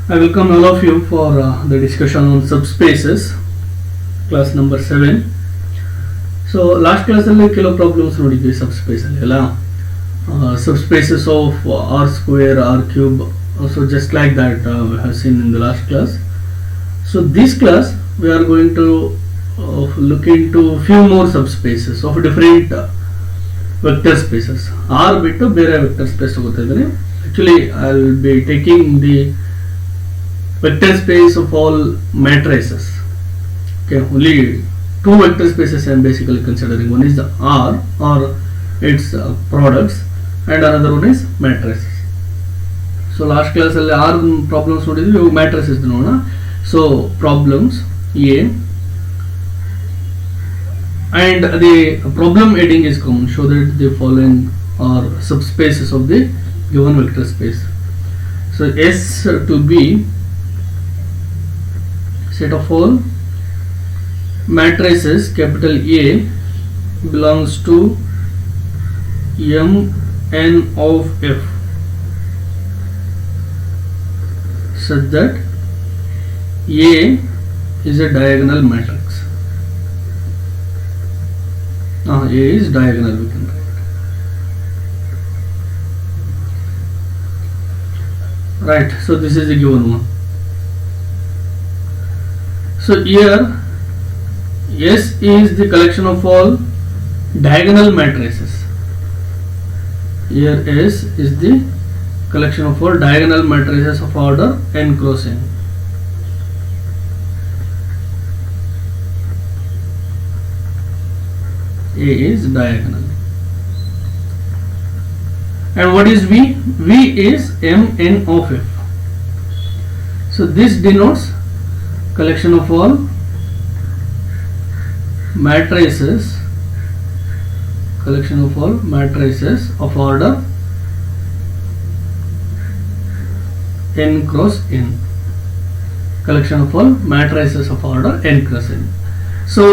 I welcome all of you for the discussion on subspaces, class number 7. So last class ಅಲ್ಲಿ ಕೆಲವು problems ನೋಡಿದ್ವಿ subspace ಅಲ್ಲಿ ಅಲ್ಲ subspaces of r square, r cube, so just like that we have seen in the last class. So this class we are going to look into few more subspaces of different vector spaces. R ಬಿಟ್ಟು ಬೇರೆ vector space ತಗೋತಾ ಇದ್ದೀನಿ. Actually I will be taking the vector space of all matrices. Okay, only two vector spaces I am basically considering. One is the R or its products, and another one is matrices. So last class ಅಲ್ಲಿ R problems ನೋಡಿದ್ವಿ, ಇವು matrices ನೋಡೋಣ. So problems A, and the problem heading is common. Show that the following are subspaces of the given vector space. So S to B set of all matrices capital A belongs to M n of F such that A is a diagonal matrix. A is diagonal, we can write. Right, so this is the given one. So here S is the collection of all diagonal matrices. Here S is the collection of all diagonal matrices of order n cross n. A is diagonal. And what is V? V is M n of F. So this denotes collection of all matrices of order n cross n. Collection of all matrices of order n cross n. So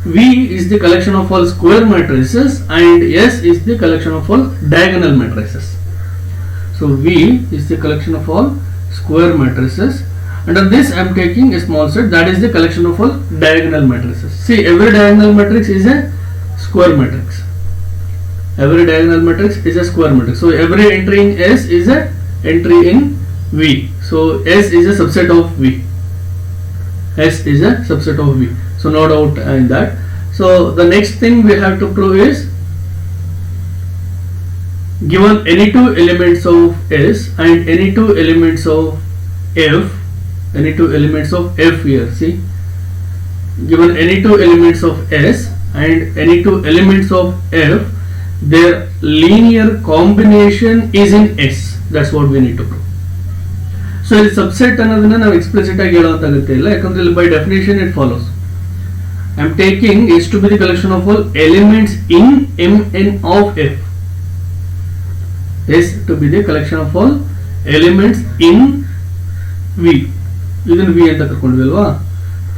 V is the collection of all square matrices and S is the collection of all diagonal matrices. So V is the collection of all square matrices. Under this I am taking a small set, that is the collection of all diagonal matrices. See, every diagonal matrix is a square matrix. Every diagonal matrix is a square matrix. So every entry in S is a entry in V. So S is a subset of V. S is a subset of V. So no doubt in that. So the next thing we have to prove is, given any two elements of S and any two elements of F, any two elements of F here, see, given any two elements of S and any two elements of F, their linear combination is in S. That's what we need to prove. So the subset ಅನ್ನೋದನ್ನ ನಾವು explicit ಆಗಿ ಹೇಳೋಂತಾಗುತ್ತೆ ಇಲ್ಲ, ಯಾಕಂದ್ರೆ ಇಲ್ಲಿ by definition it follows. I am taking S to be the collection of all elements in Mn of F. S to be the collection of all elements in V. Even V ಅಂತ ಕರ್ಕೊಂಡ್ವಿ ಅಲ್ವಾ.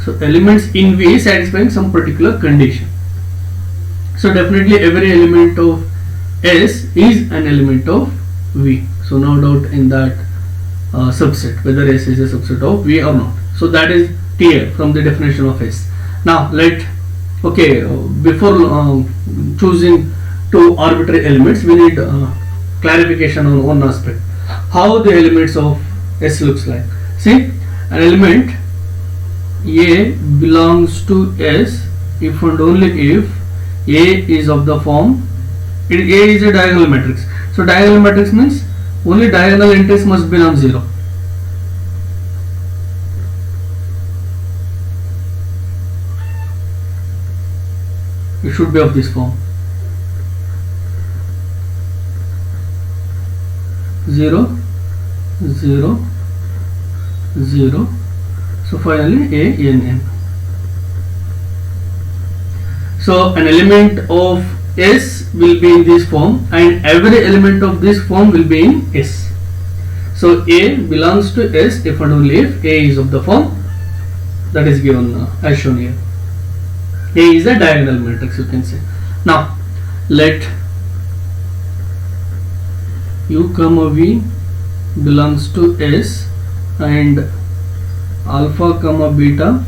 So elements in V satisfying some particular condition. So definitely every element of S is an element of V. So no doubt in that subset, whether S is a subset of V or not. So that is clear from the definition of S. Now before choosing two arbitrary elements, we need clarification on one aspect. How the elements of S looks like. See, an element A belongs to S if and only if A is of the form, A is a diagonal matrix. So diagonal matrix means only diagonal entries must be non-zero. It should be of this form. 0, 0, 0. So finally A n n. So an element of S will be in this form and every element of this form will be in S. So A belongs to S if and only if A is of the form that is given as shown here. A is a diagonal matrix, you can say. Now let U comma V belongs to S and alpha comma beta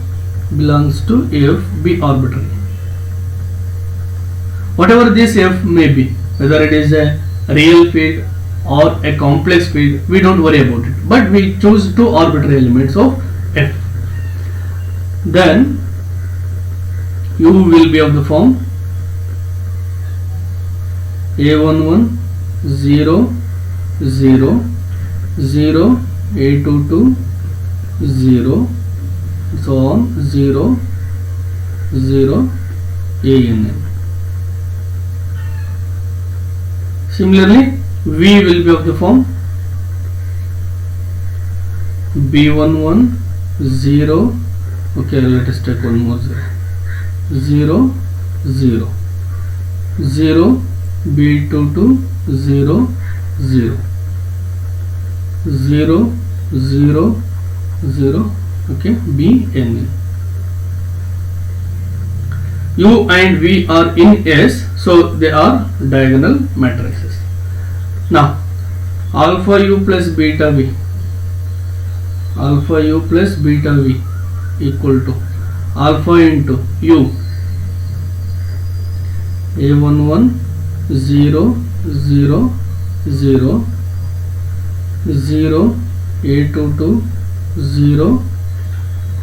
belongs to f be arbitrary. Whatever this f may be, whether it is a real field or a complex field, we don't worry about it, but we choose two arbitrary elements of f. Then u will be of the form a11 0 0 0 a22 0 so on 0 0 ann. Similarly, v will be of the form b11 0, okay, let us take one more 0 0 0 b22 0 0 0 0 0, okay, bn. U and V are in S, so they are diagonal matrices. Now alpha u plus beta v, alpha u plus beta v equal to alpha into u a11 0 0 0 0 a22 0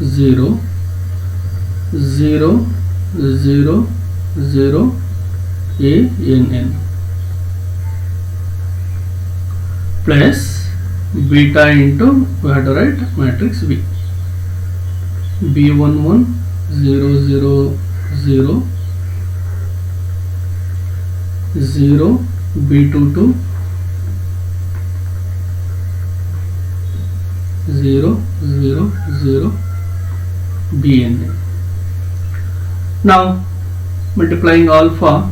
0 0 0 0 ann plus beta into, we have to write matrix V, b11 0 0 0 0 b22 0 0 0 bn. Now multiplying alpha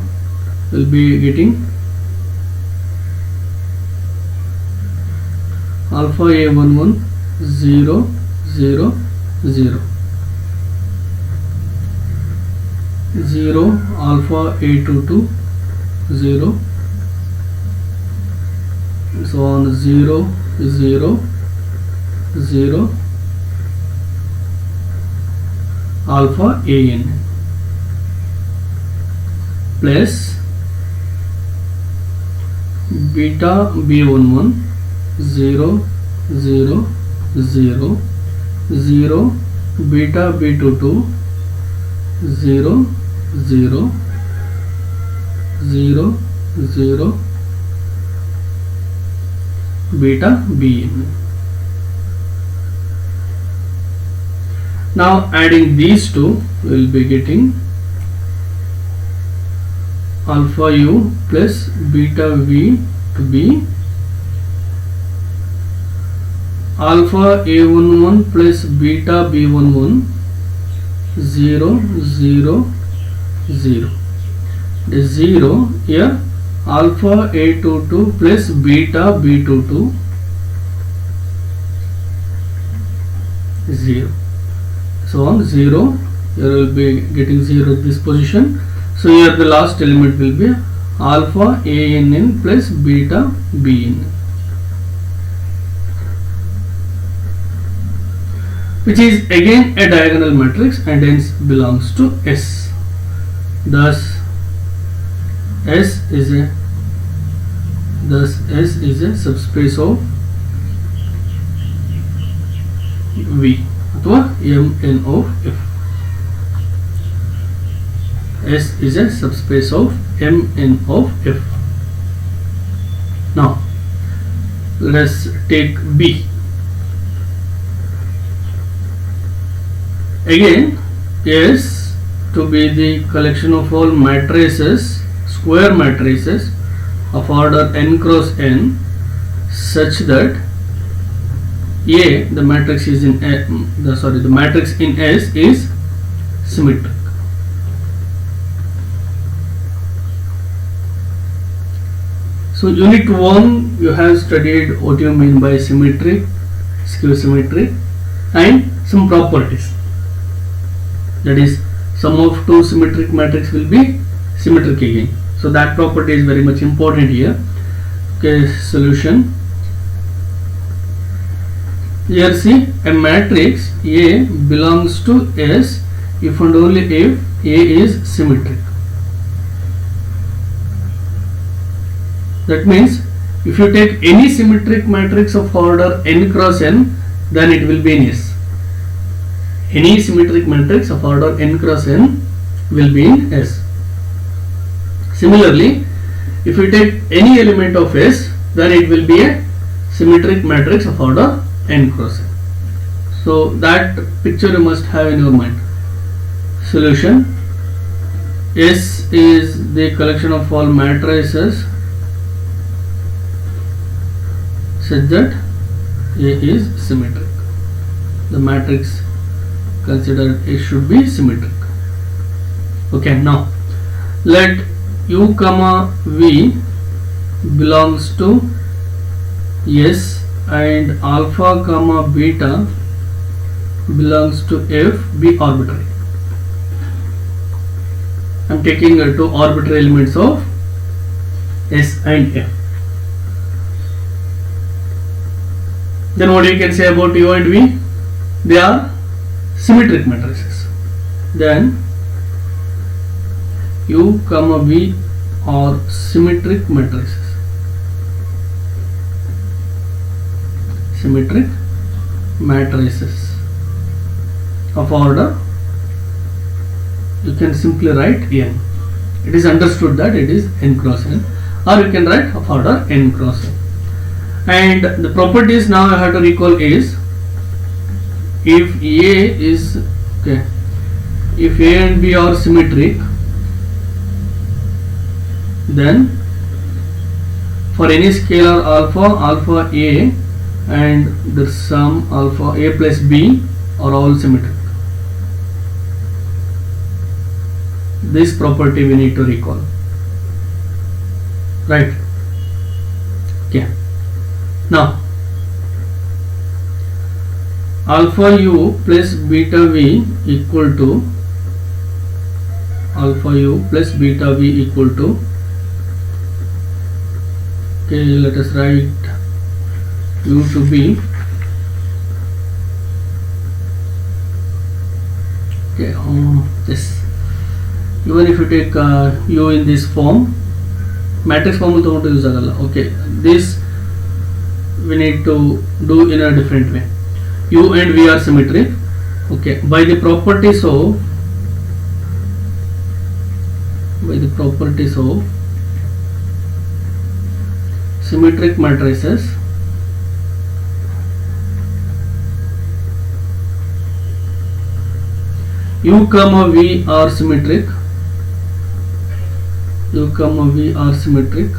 will be getting alpha a11 0 0 0 0 alpha a22 0 so on 0 0 0 alpha an plus beta b11 0 0 0 0 beta b22 0 0 0 0 beta bn. Now adding these two, we will be getting alpha u plus beta v to be alpha a11 plus beta b11 0 0 0. The 0 here alpha a22 plus beta b22 0. So on 0, here will be getting 0 at this position. So here the last element will be alpha ann plus beta bn, which is again a diagonal matrix and hence belongs to S. Thus S is a subspace of V अथवा mn of f. S is a subspace of mn of f. Now let us take B. Again, S to be the collection of all matrices, square matrices of order n cross n, such that A, the matrix is in the matrix in S is symmetric. So unit 1 you have studied what you mean by symmetric, skew symmetric, and some properties. That is, sum of two symmetric matrix will be symmetric again. So that property is very much important here. Okay, solution. Here see, a matrix A belongs to S if and only if A is symmetric. That means if you take any symmetric matrix of order n cross n, then it will be in S. Any symmetric matrix of order n cross n will be in S. Similarly, if you take any element of S, then it will be a symmetric matrix of order n cross n. So that picture you must have in your mind. Solution: S is the collection of all matrices such that A is symmetric. The matrix considered A should be symmetric. Okay, now let U comma V belongs to S and alpha comma beta belongs to F be arbitrary. I am taking two arbitrary elements of S and F. Then what you can say about U and V? They are symmetric matrices. Then U comma V are symmetric matrices. Symmetric matrices of order, you can simply write n. It is understood that it is n cross n, or you can write of order n cross n. And the properties now I have to recall is, if A is okay, if A and B are symmetric, then for any scalar alpha A and the sum alpha A plus B are all symmetric. This property we need to recall, right? Okay. Now alpha U plus beta V equal to alpha U plus beta V equal to, okay, let us write U to be, okay, this, even if you take U in this form, matrix form will use agalla. Okay, this we need to do in a different way. U and V are symmetric. Okay, by the properties of symmetric matrices, U comma V are symmetric. U comma V are symmetric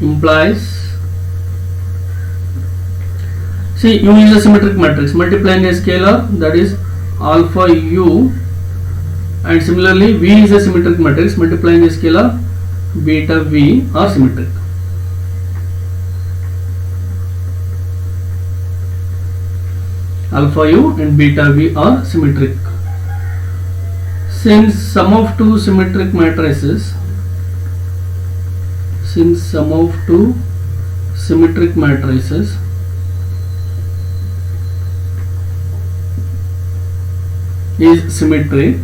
implies, see, U is a symmetric matrix multiplying a scalar, that is alpha U, and similarly V is a symmetric matrix multiplying a scalar beta V are symmetric. Alpha U and beta V are symmetric. Since sum of two symmetric matrices, is symmetric,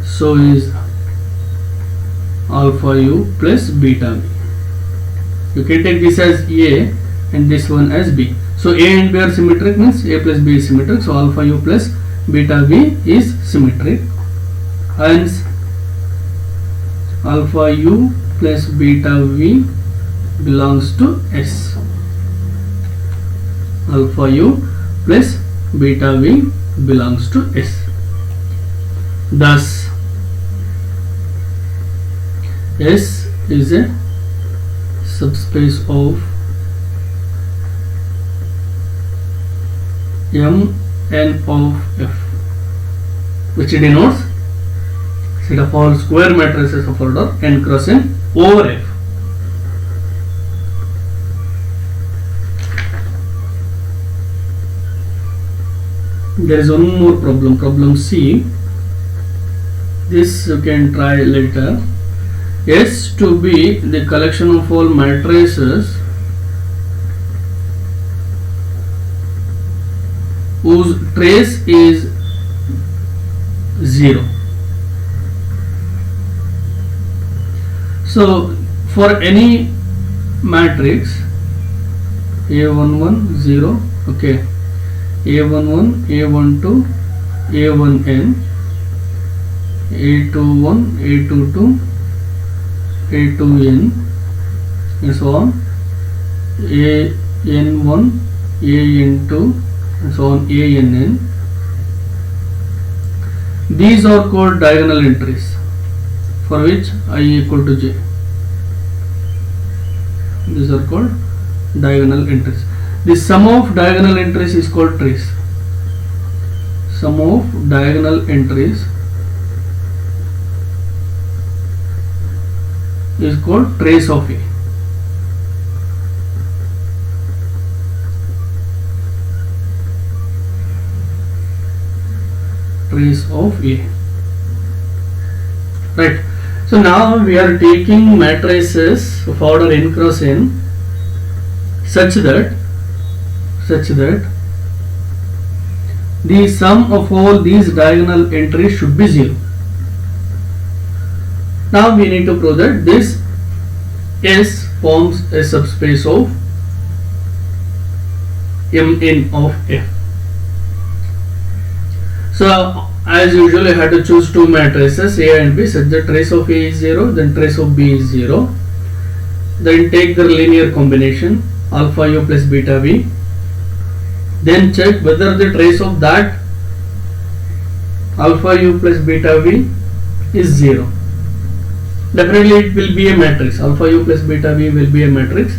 so is alpha U plus beta V. You can take this as A and this one as B. So A and B are symmetric, means A plus B is symmetric. So alpha U plus beta V is symmetric. Hence alpha U plus beta V belongs to S. Alpha U plus beta V belongs to S. Thus S is a subspace of M n of F, which denotes set of all square matrices of order n cross n over F. There is one more problem, problem C. this you can try later. S to be the collection of all matrices whose trace is 0. So for any matrix A11 0, okay, A11, A12, A1n, A21, A22, A2n, and so on, AN1, AN2, and so on, ANN. These are called diagonal entries for which I equal to j. These are called diagonal entries. The sum of diagonal entries is called trace. Sum of diagonal entries is called trace of A. Trace of A. Right. So now we are taking matrices of order n cross n such that the sum of all these diagonal entries should be 0. Now we need to prove that this S forms a subspace of Mn of F. So as usual, I had to choose two matrices A and B such that trace of A is 0, then trace of B is 0. Then take their linear combination alpha u plus beta v. Then check whether the trace of that alpha u plus beta v is 0. Definitely it will be a matrix. Alpha u plus beta v will be a matrix,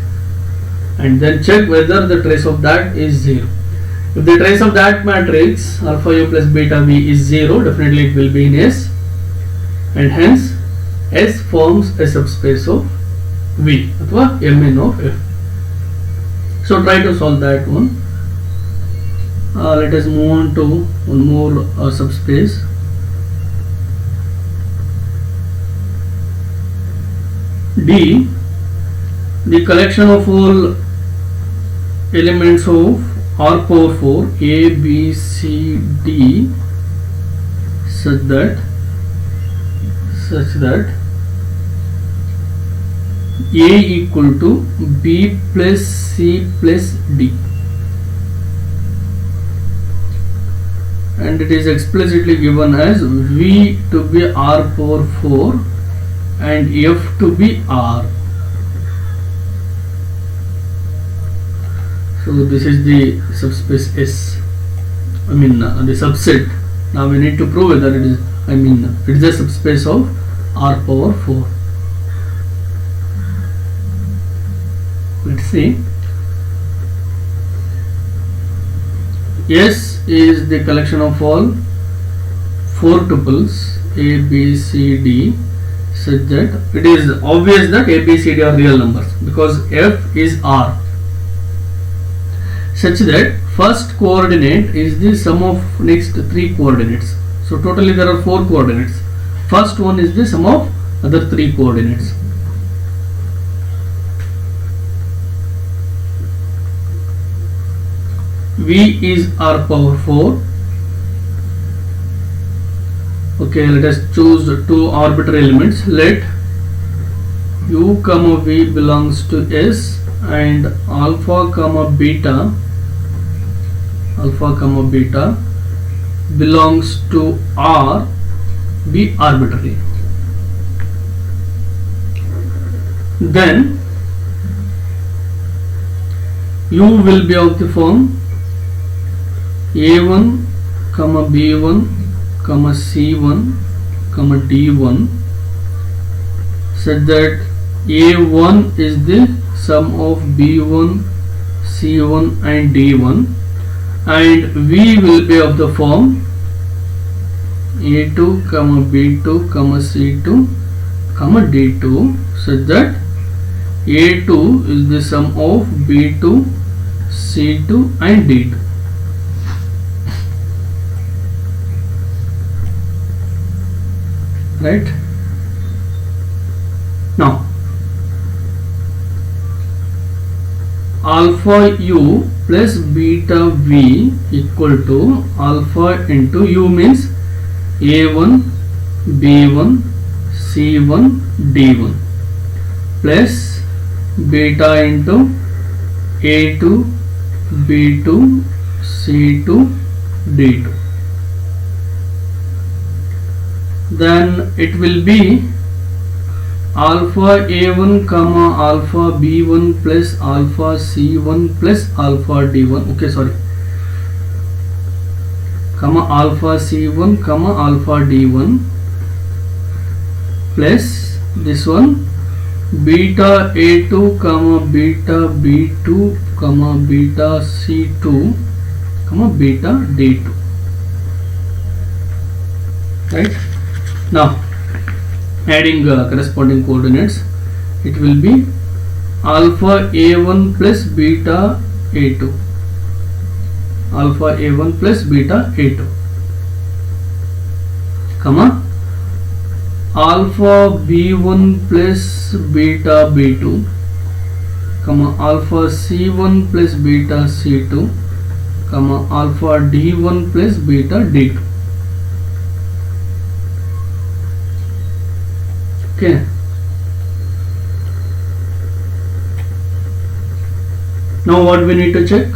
and then check whether the trace of that is 0. If the trace of that matrix alpha u plus beta v is 0, definitely it will be in S, and hence S forms a subspace of V अथवा Mn of F. So try to solve that one. Let us move on to one more subspace. D, the collection of all elements of R power 4 A, B, C, D such that A equal to B plus C plus D, and it is explicitly given as V to be R power 4 and F to be R. So this is the subspace S, the subset. Now we need to prove whether it is, it is a subspace of R power 4. Let's see. S is the collection of all 4 tuples A, B, C, D such that it is obvious that A, B, C, D are real numbers because F is R, such that first coordinate is the sum of next 3 coordinates. So totally there are 4 coordinates. First one is the sum of other 3 coordinates. V is R power 4. Okay, let us choose 2 arbitrary elements. Let U comma V belongs to S and alpha comma beta belongs to R be arbitrary. Then U will be of the form A1 comma B1 comma C1 comma D1 such that A1 is the sum of B1, C1 and D1, and V will be of the form A2 comma B2 comma C2 comma D2 such that A2 is the sum of B2, C2 and D2. right? Now alpha u plus beta v equal to alpha into u means a1 b1 c1 d1 plus beta into a2 b2 c2 d2. Then it will be alpha a1 comma alpha b1 plus alpha c1 plus alpha d1, okay, sorry, comma alpha c1 comma alpha d1 plus this one beta a2 comma beta b2 comma beta c2 comma beta d2, right? Now adding corresponding coordinates, it will be alpha a1 plus beta a2, alpha a1 plus beta a2, comma alpha b1 plus beta b2, comma alpha c1 plus beta c2, comma alpha d1 plus beta d2. Okay. Now what we need to check?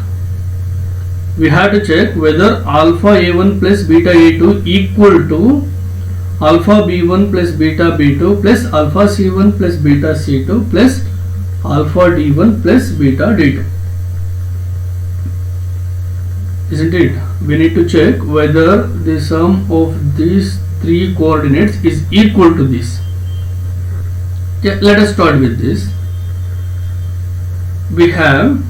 We have to check whether alpha a1 plus beta a2 equal to alpha b1 plus beta b2 plus alpha c1 plus beta c2 plus alpha d1 plus beta d2. Isn't it? We need to check whether the sum of these three coordinates is equal to this. Okay, let us start with this. We have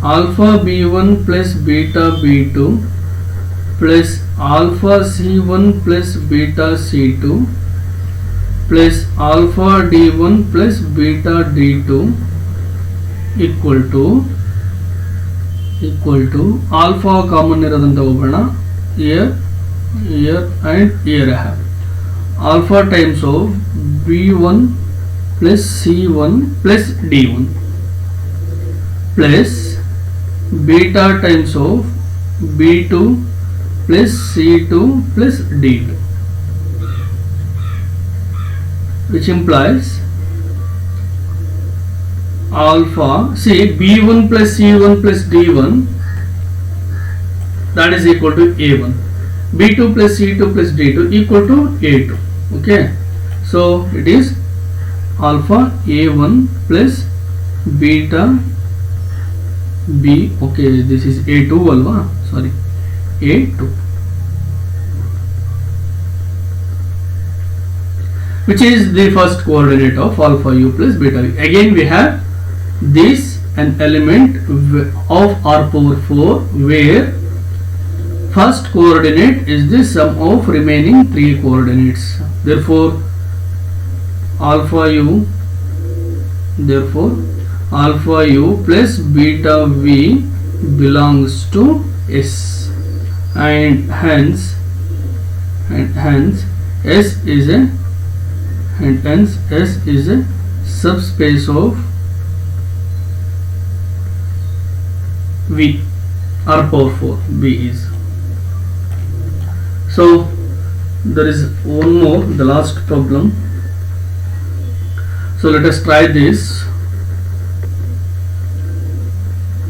alpha b1 plus beta b2 plus alpha c1 plus beta c2 plus alpha d1 plus beta d2 equal to alpha common irodanta hogoಣ, here and here I have alpha times of b1 plus c1 plus d1 plus beta times of b2 plus c2 plus d2, which implies alpha, see, b1 plus c1 plus d1, that is equal to a1, b2 plus c2 plus d2 equal to a2. Okay, so it is alpha a1 plus beta b, okay, this is a2 alva, sorry, a2, which is the first coordinate of alpha u plus beta v. Again we have this an element of R power 4 where first coordinate is the sum of remaining three coordinates. Therefore alpha u plus beta v belongs to S, and hence S is a subspace of V, R power 4 V is. So there is one more, the last problem. So let us try this.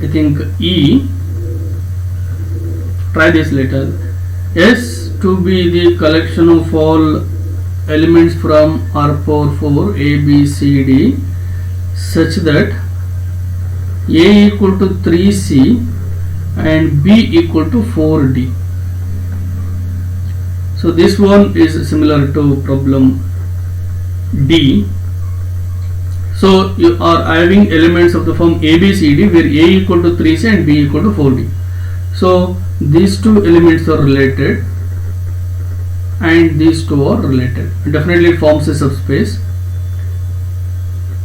I think E, try this later. S to be the collection of all elements from R power 4 A, B, C, D such that A equal to 3C and B equal to 4D. So this one is similar to problem D. So you are having elements of the form A, B, C, D where A equal to 3C and B equal to 4D. So these two elements are related and these two are related. Definitely it forms a subspace.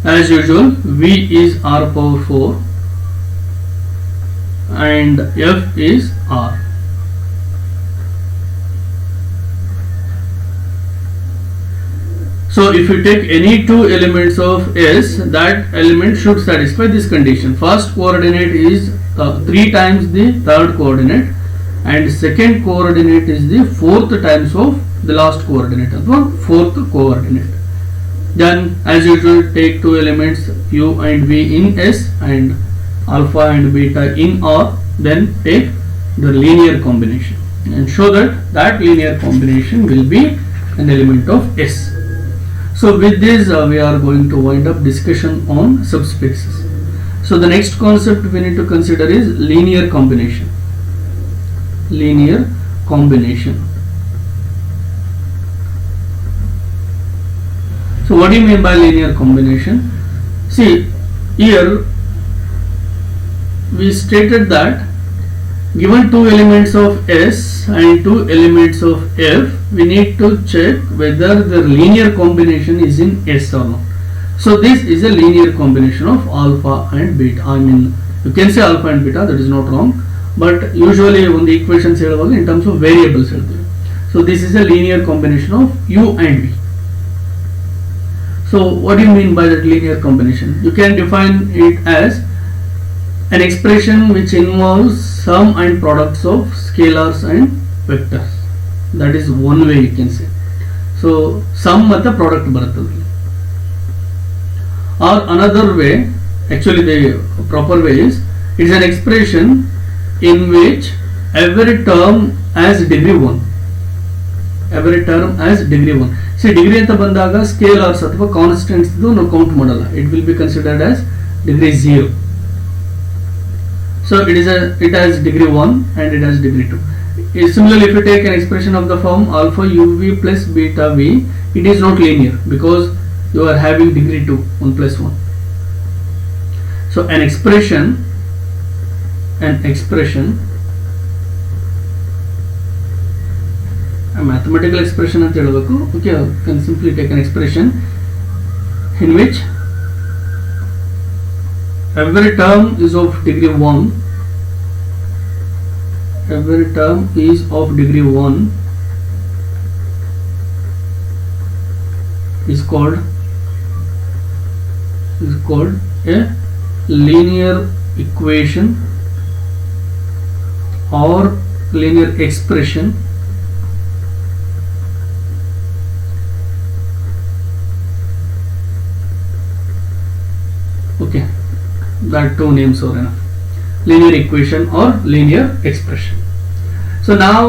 As usual, V is R power 4 and F is R. So if you take any two elements of S, that element should satisfy this condition. First coordinate is 3 times the third coordinate, and second coordinate is the 4th times of the last coordinate, or 4th coordinate. Then as usual, take two elements U and V in S and alpha and beta in R, then take the linear combination and show that that linear combination will be an element of S. So with this we are going to wind up discussion on subspaces. So the next concept we need to consider is linear combination. Linear combination. So what do you mean by linear combination? See, here we stated that given two elements of S and two elements of F, we need to check whether the linear combination is in S or not. So this is a linear combination of alpha and beta. I mean, you can say alpha and beta, that is not wrong, but usually on the equations in terms of variables. So this is a linear combination of U and V. So what do you mean by that linear combination? You can define it as an expression which involves sum and products of scalars and vectors. That is one way you can say. So sum ಮತ್ತು product ಬರುತ್ತದೆ. Or another way, actually the proper way is, it's an expression in which every term has degree 1. Every term has degree 1. See, degree ಅಂತ ಬಂದಾಗ scalars ಅಥವಾ constants ನಾವು count ಮಾಡಲ್ಲ. It will be considered as degree 0. So it has degree 1 and it has degree 2. Similarly, if you take an expression of the form alpha uv plus beta v, it is not linear because you are having degree 2, 1 plus 1. So an expression, a mathematical expression ಅಂತ ಹೇಳಬೇಕು. Okay, you can simply take an expression in which every term is of degree 1. Every term is of degree 1 is called a linear equation or linear expression okay, that two names are enough. Linear equation or linear expression. So now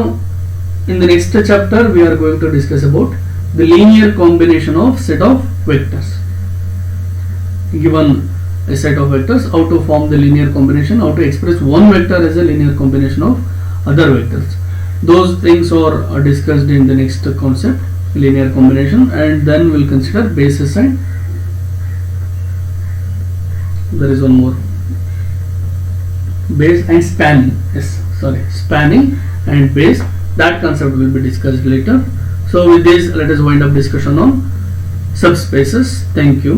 in the next chapter we are going to discuss about the linear combination of set of vectors. Given a set of vectors, how to form the linear combination, how to express one vector as a linear combination of other vectors. Those things are discussed in the next concept, linear combination, and then we'll consider basis and there is one more, base and spanning. Spanning and base, that concept will be discussed later. So with this, let us wind up discussion on subspaces. Thank you.